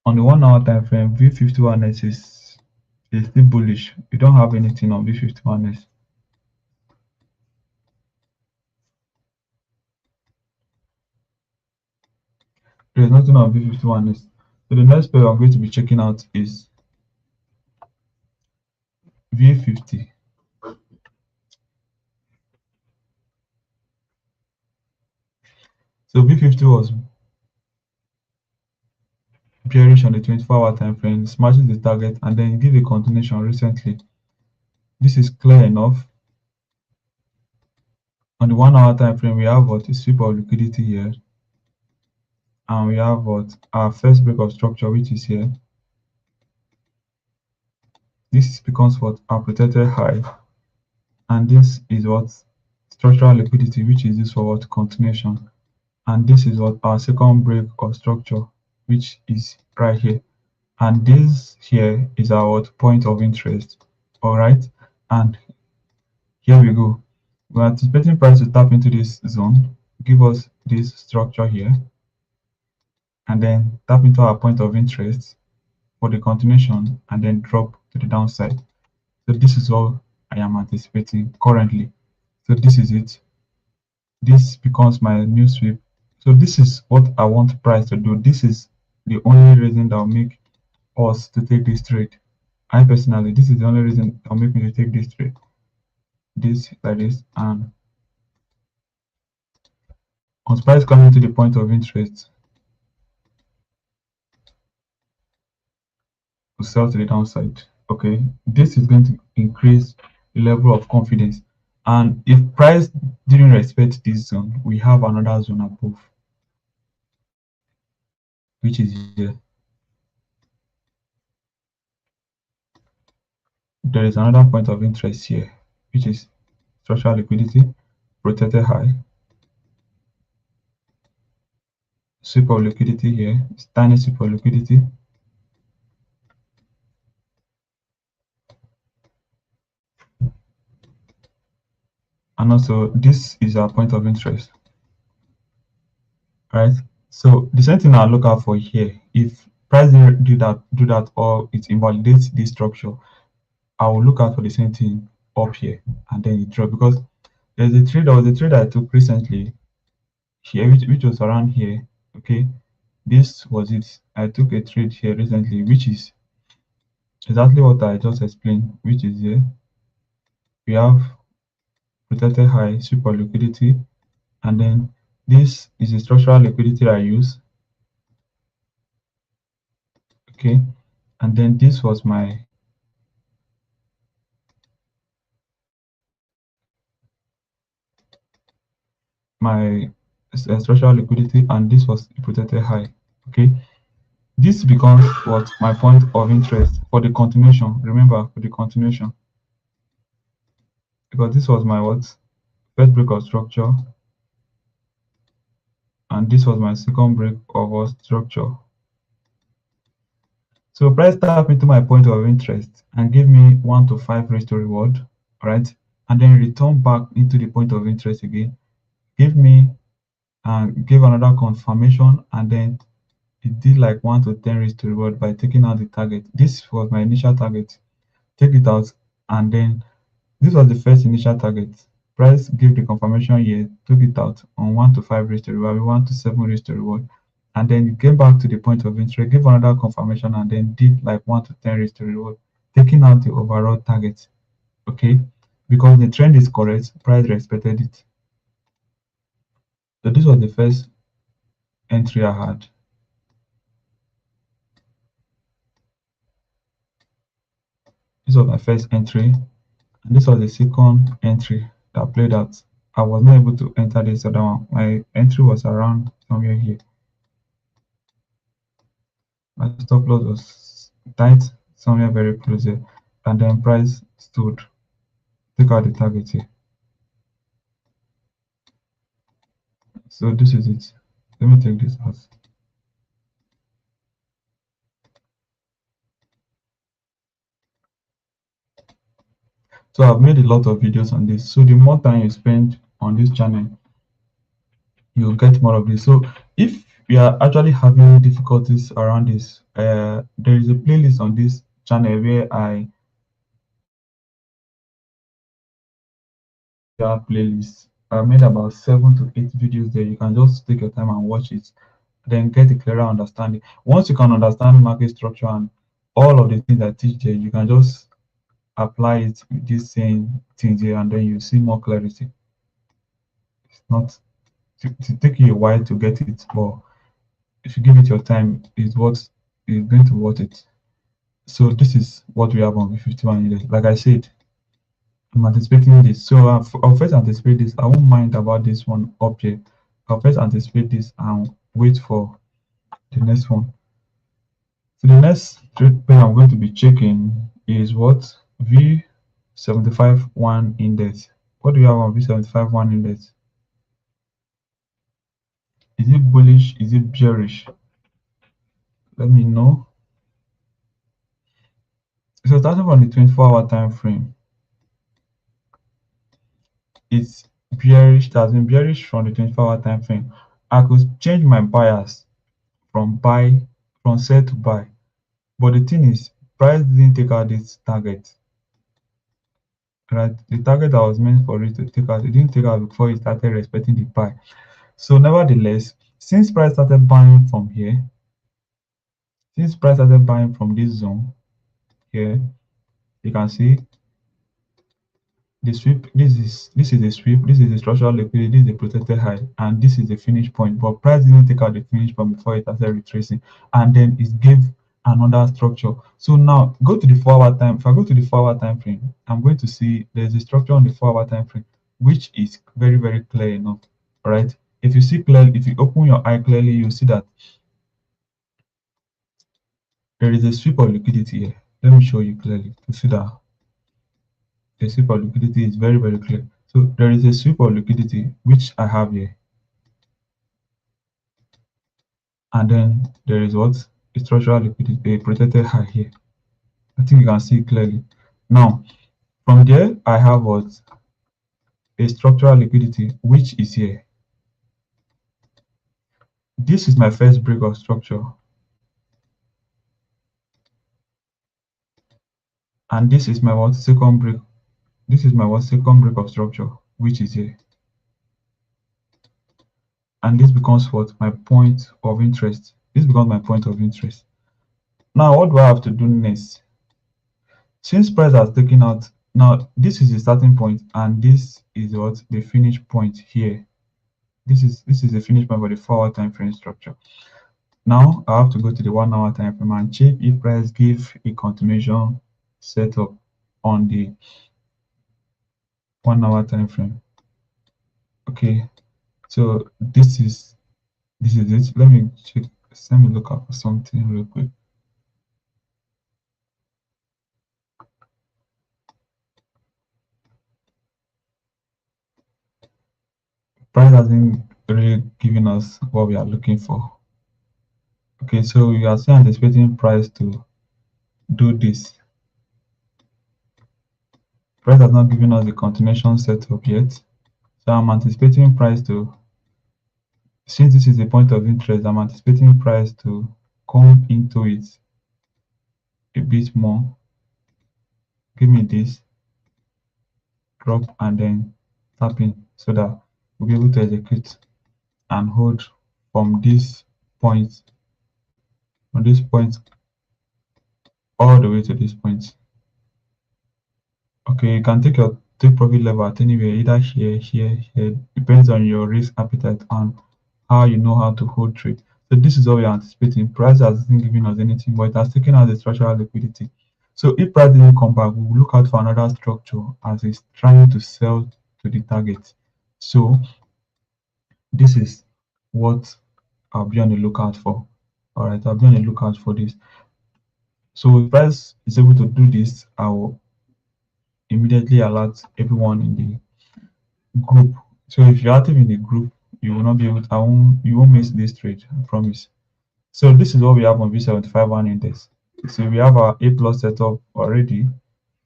On the 1 hour time frame, V51S is still bullish. We don't have anything on V51S. There's nothing on V51S. So the next pair I'm going to be checking out is V50. So V50 was bearish on the 24-hour time frame, smashes the target, and then give a continuation recently. This is clear enough. On the 1 hour time frame, we have what is sweep of liquidity here, and we have what our first break of structure, which is here. This becomes what our protected high, and this is what structural liquidity, which is this for what continuation, and this is what our second break of structure, which is right here, and this here is our what point of interest. All right, and here we go. We're anticipating price to tap into this zone, give us this structure here, and then tap into our point of interest for the continuation, and then drop to the downside. So this is all I am anticipating currently. So this is it. This becomes my new sweep. So this is what I want price to do. This is the only reason that will make us to take this trade. I personally, this is the only reason that'll make me to take this trade. This like this, and on price coming to the point of interest to sell to the downside. Okay, this is going to increase the level of confidence. And if price didn't respect this zone, we have another zone above, which is here. There is another point of interest here, which is structural liquidity, protected high, sweep of liquidity here, tiny sweep of liquidity, and also this is our point of interest, right? So the same thing I'll look out for here. If price do that, or it invalidates this structure, I will look out for the same thing up here and then it drop, because there was a trade I took recently here, which was around here. Okay, this was it. I took a trade here recently, which is exactly what I just explained, which is here. We have protected high, super liquidity, and then this is the structural liquidity I use. Okay, and then this was my structural liquidity, and this was the protected high. Okay, this becomes what my point of interest for the continuation. Remember, for the continuation, because this was my what first break of structure, and this was my second break of what structure. So price tap into my point of interest and give me 1 to 5 raised to reward, right? And then return back into the point of interest again. Give me give another confirmation, and then it did like 1 to 10 raised to reward by taking out the target. This was my initial target. Take it out, and then this was the first initial target. Price gave the confirmation here, took it out on 1 to 5 raised to reward, 1 to 7 raised to reward, and then it came back to the point of interest, gave another confirmation, and then did like 1 to 10 raised to reward, taking out the overall target. Okay, because the trend is correct, price respected it. So this was the first entry I had. This was my first entry, and this was the second entry that played out. I was not able to enter this other one. My entry was around somewhere here. My stop loss was tight somewhere very close here, and then price stood. Take out the target here. So this is it. Let me take this out. So I've made a lot of videos on this. So the more time you spend on this channel, you'll get more of this. So if you are actually having difficulties around this, there is a playlist on this channel where I have playlists. I made about 7 to 8 videos there. You can just take your time and watch it, then get a clearer understanding. Once you can understand market structure and all of the things I teach there, you can just apply it with these same things here, and then you see more clarity. It's not to take you a while to get it, but if you give it your time, is what is going to worth it. So this is what we have on V51 index. Like I said, I'm anticipating this. So I'll first anticipate this. I won't mind about this one up here. I'll first anticipate this and wait for the next one. So the next trade pair I'm going to be checking is what? V75-1 index. What do you have on V75-1 index? Is it bullish? Is it bearish? Let me know. So starting from the 24-hour time frame, it's bearish. It has been bearish from the 24-hour time frame. I could change my bias from sell to buy, but the thing is, price didn't take out this target. Right, the target that was meant for it to take out, it didn't take out before it started respecting the buy. So nevertheless, since price started buying from here, since price started buying from this zone here, you can see the sweep. This is a sweep, this is a structural liquidity, this is a protected high, and this is the finish point. But price didn't take out the finish point before it started retracing, and then it gave another structure. So now go to the 4 hour time. If I go to the 4 hour time frame, I'm going to see there's a structure on the 4 hour time frame, which is very, very clear enough. All right. If you see clearly, if you open your eye clearly, you'll see that there is a sweep of liquidity here. Let me show you clearly to see that the sweep of liquidity is very, very clear. So there is a sweep of liquidity which I have here, and then there is what, a structural liquidity, a protected high here. I think you can see clearly. Now from there, I have what, a structural liquidity which is here. This is my first break of structure, and this is my what, second break. This is my what, second break of structure, which is here. And this becomes what, my point of interest. This becomes my point of interest. Now what do I have to do next? Since price has taken out, now this is the starting point, and this is what, the finish point here. This is the finish point for the 4 hour time frame structure. Now I have to go to the 1 hour time frame and check if price give a continuation setup on the 1 hour time frame. Okay, so this is it. Let me check. Let me look up for something real quick. Price hasn't really given us what we are looking for. Okay, so we are still anticipating price to do this. Price has not given us the continuation setup yet, so I'm anticipating price to, since this is the point of interest, I'm anticipating price to come into it a bit more, give me this drop, and then tap in, so that we'll be able to execute and hold from this point, all the way to this point. Okay, you can take profit level at anywhere, either here, here, here. Depends on your risk appetite and how you know how to hold trade. So this is what we are anticipating. Price hasn't given us anything, but it has taken out the structural liquidity. So if price didn't come back, we will look out for another structure as it's trying to sell to the target. So this is what I'll be on the lookout for. All right, I'll be on the lookout for this. So if price is able to do this, I will immediately alert everyone in the group. So if you're active in the group, you will not be able to, you won't miss this trade, I promise. So this is what we have on V75 index. So we have our A plus setup already.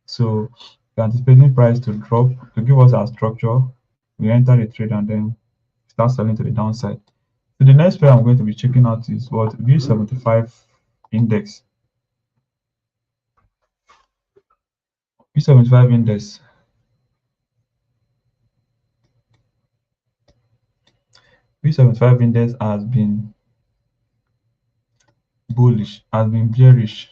So we're anticipating price to drop to give us our structure. We enter the trade and then start selling to the downside. So the next pair I'm going to be checking out is what, V75 index. V75 index. V75 index has been bullish, has been bearish.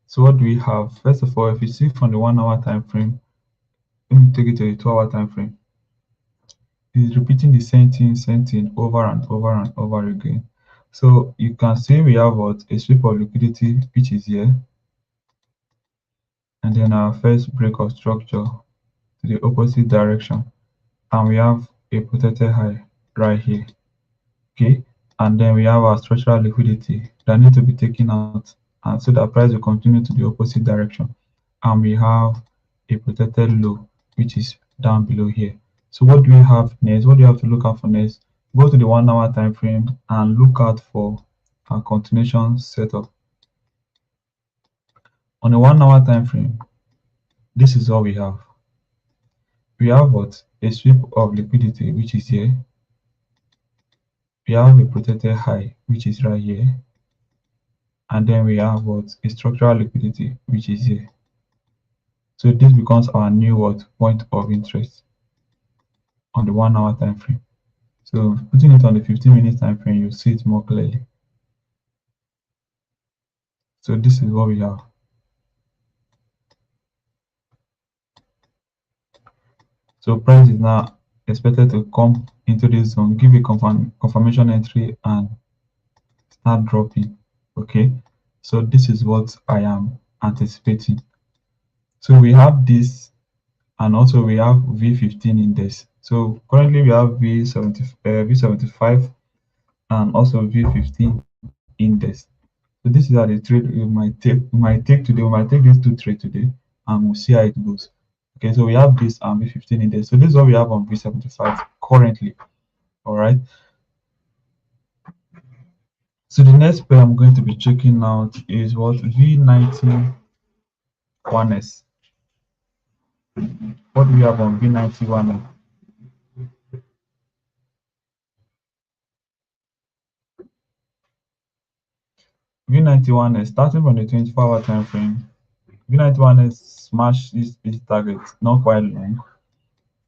So what do we have? First of all, if you see from the 1 hour time frame, let me take it to the 2 hour time frame. It's repeating the same thing over and over and over again. So you can see we have what, a sweep of liquidity, which is here, and then our first break of structure to the opposite direction, and we have a protected high right here. Okay, and then we have our structural liquidity that need to be taken out, and so that price will continue to the opposite direction, and we have a protected low which is down below here. So what do we have next? What do you have to look out for next? Go to the 1 hour time frame and look out for our continuation setup. On the 1 hour time frame, this is all we have. We have what, a sweep of liquidity which is here. We have a protected high which is right here, and then we have what, a structural liquidity which is here. So this becomes our new what, point of interest on the 1 hour time frame. So putting it on the 15-minute time frame, you see it more clearly. So this is what we have. So price is now expected to come into this zone, give a confirmation entry and start dropping. Okay, so this is what I am anticipating. So we have this, and also we have V15 index. So currently we have V75 and also V15 index. So this is how the trade we might take today. We might take these two trades today, and we'll see how it goes. Okay, so we have this V15 index. So this is what we have on V75 currently. All right. So the next pair I'm going to be checking out is what V91S. What do we have on V91S? V91S starting from the 24-hour time frame. V91S smashed this target, not quite long.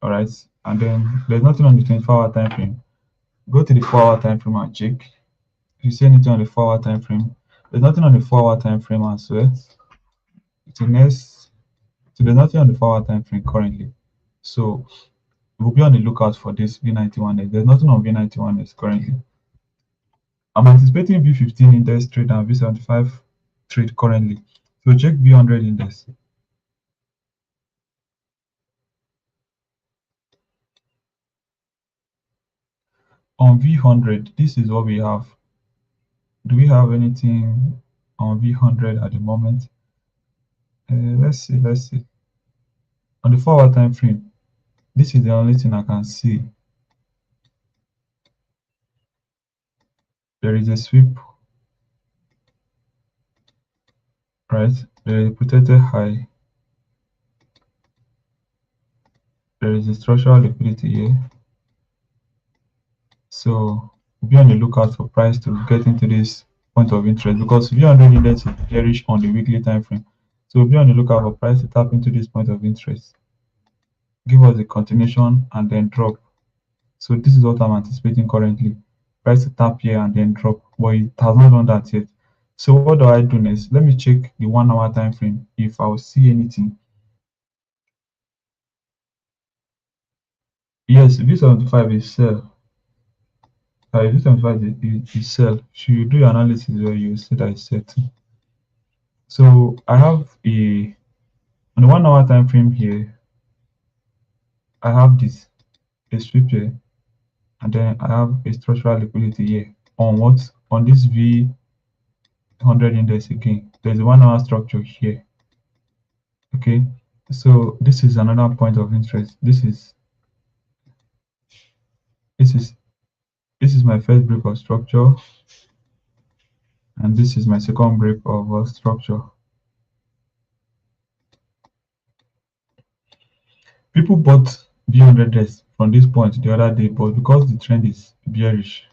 All right, and then there's nothing on the 24-hour time frame. Go to the 4-hour time frame and check. If you see anything on the 4-hour time frame, there's nothing on the 4-hour time frame as well. The next, so there's nothing on the 4-hour time frame currently. So we'll be on the lookout for this V91S. There's nothing on V91S currently. I'm anticipating V15 index trade and V75 trade currently. So check V100 index. On V100, this is what we have. Do we have anything on V100 at the moment? Let's see. On the 4-hour time frame, this is the only thing I can see. There is a sweep, right? There is a protected high. There is a structural liquidity here. So be on the lookout for price to get into this point of interest, because V100 index is bearish on the weekly time frame. So be on the lookout for price to tap into this point of interest, give us a continuation and then drop. So this is what I'm anticipating currently. Price to tap here and then drop, but it has not done that yet. So what do I do next? Let me check the 1-hour time frame if I'll see anything. Yes, V75 is sell. V75 is sell. Should you do your analysis where you see that it's sell too. So I have on the 1-hour time frame here, I have this a sweep here, and then I have a structural liquidity here on what on this V100 index again. There's a 1-hour structure here. Okay, so this is another point of interest. This is this is my first break of structure, and this is my second break of structure. People bought V100s from this point the other day, but because the trend is bearish,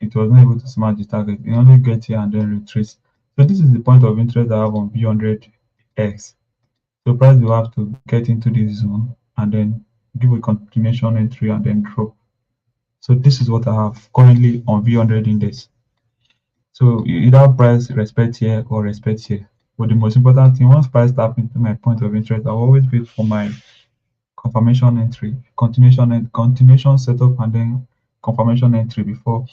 it was not able to smash the target. It only gets here and then retrace. So this is the point of interest I have on V100X. So price will have to get into this zone and then give a continuation entry and then drop. So this is what I have currently on V100 index. So either price respect here or respect here. But the most important thing, once price tap into my point of interest, I'll always wait for my confirmation entry, continuation setup, and then confirmation entry before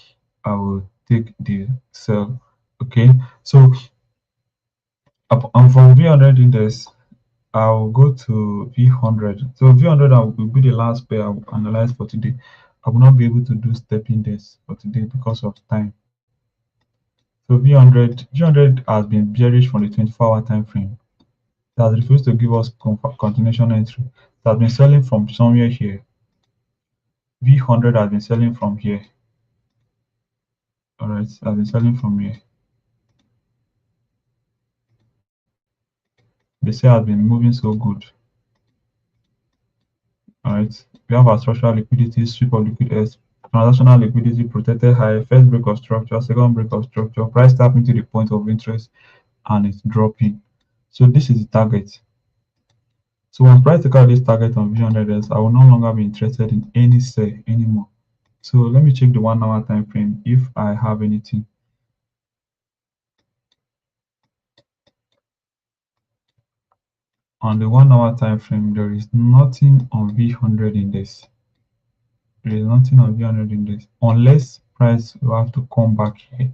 I will take the sell. Okay, so from V100 index, I'll go to V100. So V100 will be the last pair I'll analyze for today. I will not be able to do step index for today because of time. So V100 has been bearish from the 24-hour time frame. It has refused to give us continuation entry. It has been selling from somewhere here. V100 has been selling from here. All right, I've been selling from here. They say I've been moving so good. All right, we have our structural liquidity, sweep of liquidity, transactional liquidity, protected high, first break of structure, second break of structure, price tap into the point of interest, and it's dropping. So this is the target. So once price take out this target on V100s, I will no longer be interested in any sell anymore. So let me check the 1-hour time frame if I have anything. On the 1 hour time frame, there is nothing on V100 index. There is nothing on V100 index unless price will have to come back here.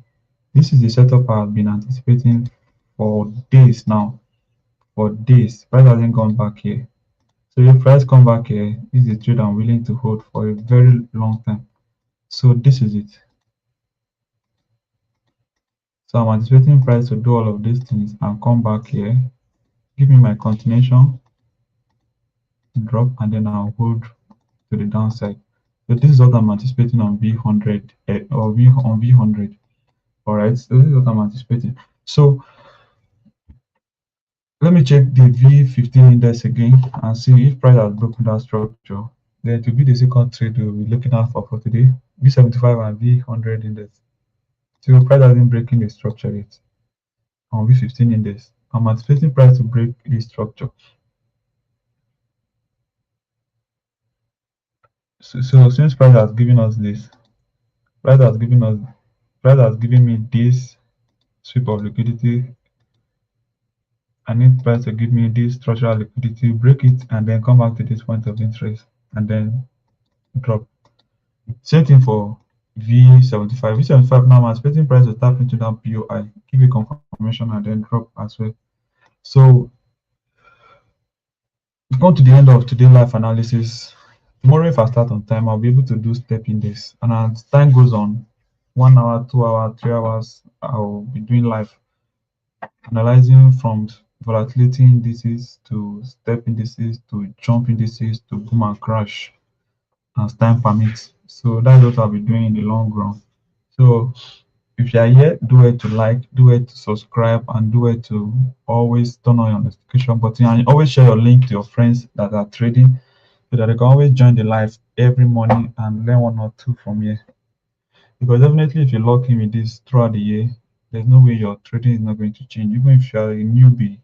This is the setup I've been anticipating for days now. For days, price hasn't gone back here. So if price come back here, this is a trade I'm willing to hold for a very long time. So this is it. So I'm anticipating price to do all of these things and come back here, give me my continuation, drop, and then I'll hold to the downside. So this is what I'm anticipating on V100 or V on V100. All right, so this is what I'm anticipating. So let me check the V15 index again and see if price has broken that structure. Then to be the second trade we'll be looking at for today, V75 and V100 index. So price hasn't breaking the structure yet on V15 index. I'm anticipating price to break this structure. So since price has given us this, price has given us, price has given me this sweep of liquidity. I need price to give me this structural liquidity, break it, and then come back to this point of interest, and then drop. Same thing for V75. V75 now I'm expecting price to tap into that POI, give a confirmation, and then drop as well. So we've come to the end of today's live analysis. Tomorrow, if I start on time, I'll be able to do step index. And as time goes on, 1 hour, 2 hours, 3 hours, I'll be doing live analyzing from volatility indices to step indices to jump indices to boom and crash as time permits. So that's what I'll be doing in the long run. So if you are here, do it to like, do it to subscribe, and do it to always turn on your notification button, and always share your link to your friends that are trading so that they can always join the live every morning and learn one or two from here. Because definitely if you lock in with this throughout the year, there's no way your trading is not going to change. Even if you are a newbie, you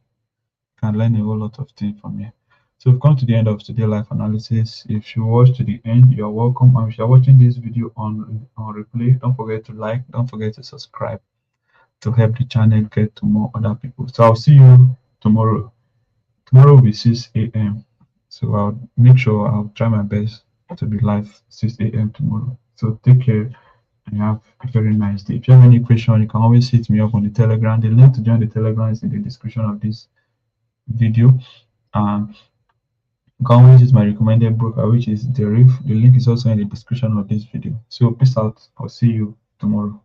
can learn a whole lot of things from here. So we've come to the end of today's live analysis. If you watch to the end, you're welcome. And if you're watching this video on replay, don't forget to like, don't forget to subscribe to help the channel get to more other people. So I'll see you tomorrow. Tomorrow will be 6 a.m. So I'll make sure I'll try my best to be live 6 a.m. tomorrow. So take care and have a very nice day. If you have any question, you can always hit me up on the Telegram. The link to join the Telegram is in the description of this video. You can always use my recommended broker, which is Deriv. The link is also in the description of this video. So peace out. I'll see you tomorrow.